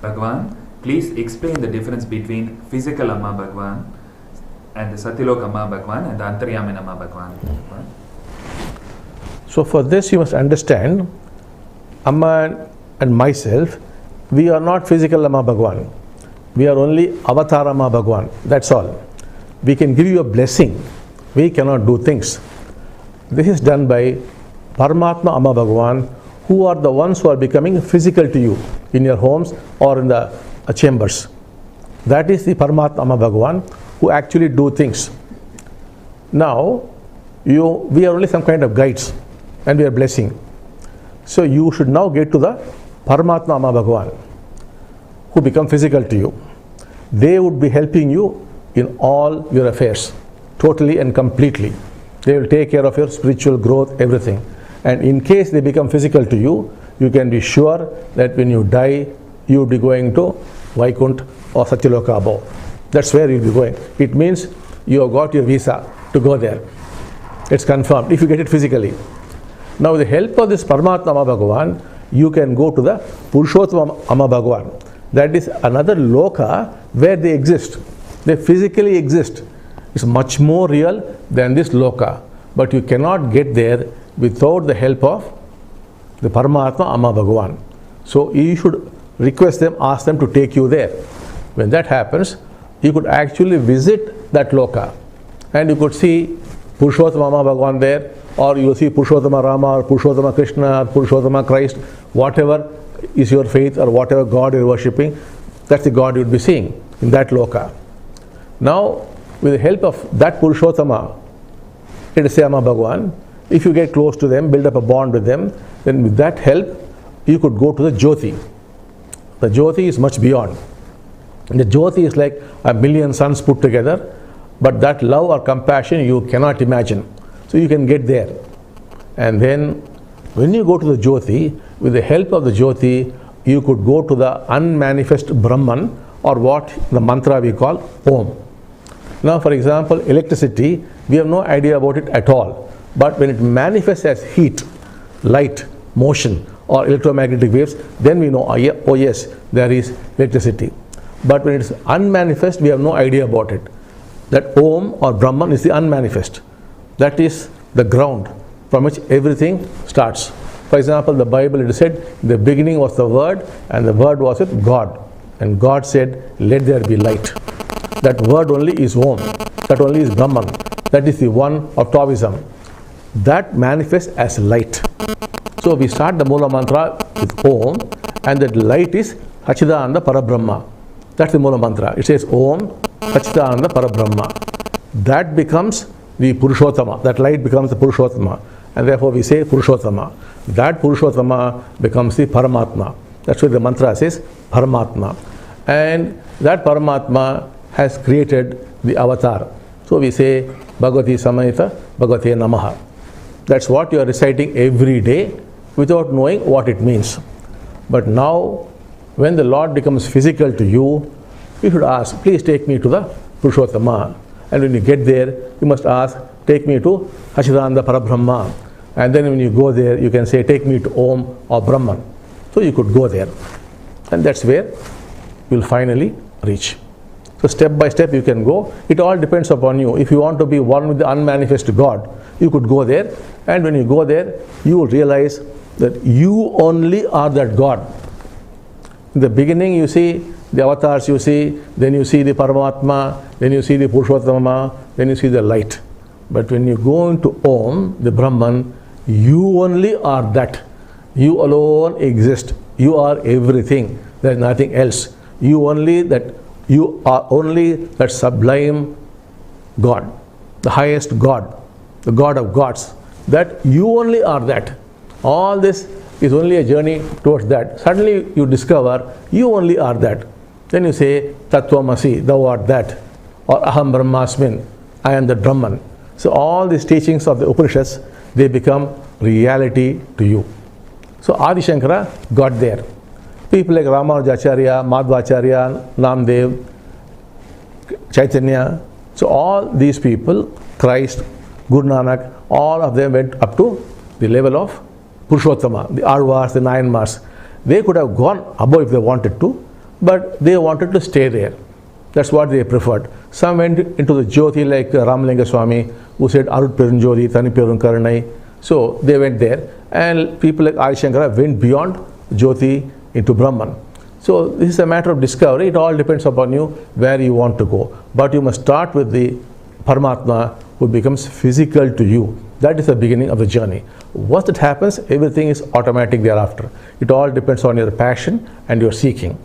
Bhagwan, please explain the difference between physical Amma Bagwan and the Satyalok Amma Bagwan and the Antaryamin Amma Bagwan. So for this you must understand, Amma and myself, we are not physical Amma Bagwan. We are only Avatar Amma Bagwan. That's all. We can give you a blessing. We cannot do things. This is done by Paramatma Amma Bagwan, who are the ones who are becoming physical to you in your homes or in the chambers. That is the Paramatma Amma Bagwan who actually do things. Now, we are only some kind of guides and we are blessing. So you should now get to the Paramatma Amma Bagwan who become physical to you. They would be helping you in all your affairs, totally and completely. They will take care of your spiritual growth, everything. And in case they become physical to you, you can be sure that when you die, you will be going to Vaikunt or Satyaloka above. That's where you'll be going. It means you have got your visa to go there. It's confirmed if you get it physically. Now with the help of this Paramatma Amma Bhagavan, you can go to the Purushottama Amma Bhagavan. That is another loka where they exist. They physically exist. It's much more real than this loka. But you cannot get there without the help of the Paramatma Amma Bhagavan. So you should request them, ask them to take you there. When that happens, you could actually visit that loka and you could see Purushottama Amma Bhagavan there, or you will see Purushottama Rama or Purushottama Krishna or Purushottama Christ, whatever is your faith or whatever God you are worshipping, that's the God you would be seeing in that loka. Now, with the help of that Purushottama, let us say Amma Bhagavan, if you get close to them, build up a bond with them, then with that help, you could go to the Jyoti. The Jyoti is much beyond. The Jyoti is like a million suns put together, but that love or compassion you cannot imagine. So you can get there. And then when you go to the Jyoti, with the help of the Jyoti, you could go to the unmanifest Brahman, or what the mantra we call Om. Now for example, electricity, we have no idea about it at all. But when it manifests as heat, light, motion or electromagnetic waves, then we know, oh yes, there is electricity. But when it is unmanifest, we have no idea about it. That Om or Brahman is the unmanifest. That is the ground from which everything starts. For example, the Bible, it is said, in the beginning was the Word, and the Word was with God. And God said, let there be light. That word only is Om. That only is Brahman. That is the one of Taoism. That manifests as light. So we start the Mula Mantra with Om, and that light is Hachidananda Parabrahma. That's the Mula Mantra. It says Om Hachidananda Parabrahma. That becomes the Purushottama. That light becomes the Purushottama. And therefore we say Purushottama. That Purushottama becomes the Paramatma. That's why the mantra says Paramatma. And that Paramatma has created the avatar. So we say Bhagavati Samayita Bhagavate Namaha. That's what you are reciting every day without knowing what it means. But now, when the Lord becomes physical to you, you should ask, please take me to the Purushottama. And when you get there, you must ask, take me to Hachidananda Parabrahma. And then when you go there, you can say, take me to Om or Brahman. So you could go there. And that's where you will finally reach. So step by step you can go. It all depends upon you. If you want to be one with the unmanifest God, you could go there. And when you go there, you will realize that you only are that God. In the beginning you see the avatars, you see, then you see the Paramatma, then you see the Purushottama, then you see the light. But when you go into Om, the Brahman, you only are that. You alone exist. You are everything. There is nothing else. You are only that sublime God, the highest God, the God of gods. That you only are that. All this is only a journey towards that. Suddenly you discover you only are that. Then you say, Tattvamasi, thou art that. Or Aham Brahmasmin, I am the Brahman. So all these teachings of the Upanishads, they become reality to you. So Adi Shankara got there. People like Ramanujacharya, Madhvacharya, Namdev, Chaitanya. So all these people, Christ, Guru Nanak, all of them went up to the level of Purushottama, the Arvas, the Nayanmars. They could have gone above if they wanted to, but they wanted to stay there. That's what they preferred. Some went into the Jyoti like Ramalinga Swami, who said Arut Perun Jyoti, Tani Perun Karanai. So they went there, and people like Adi Shankara went beyond Jyoti into Brahman. So this is a matter of discovery. It all depends upon you where you want to go. But you must start with the Paramatma who becomes physical to you. That is the beginning of the journey. Once it happens, everything is automatic thereafter. It all depends on your passion and your seeking.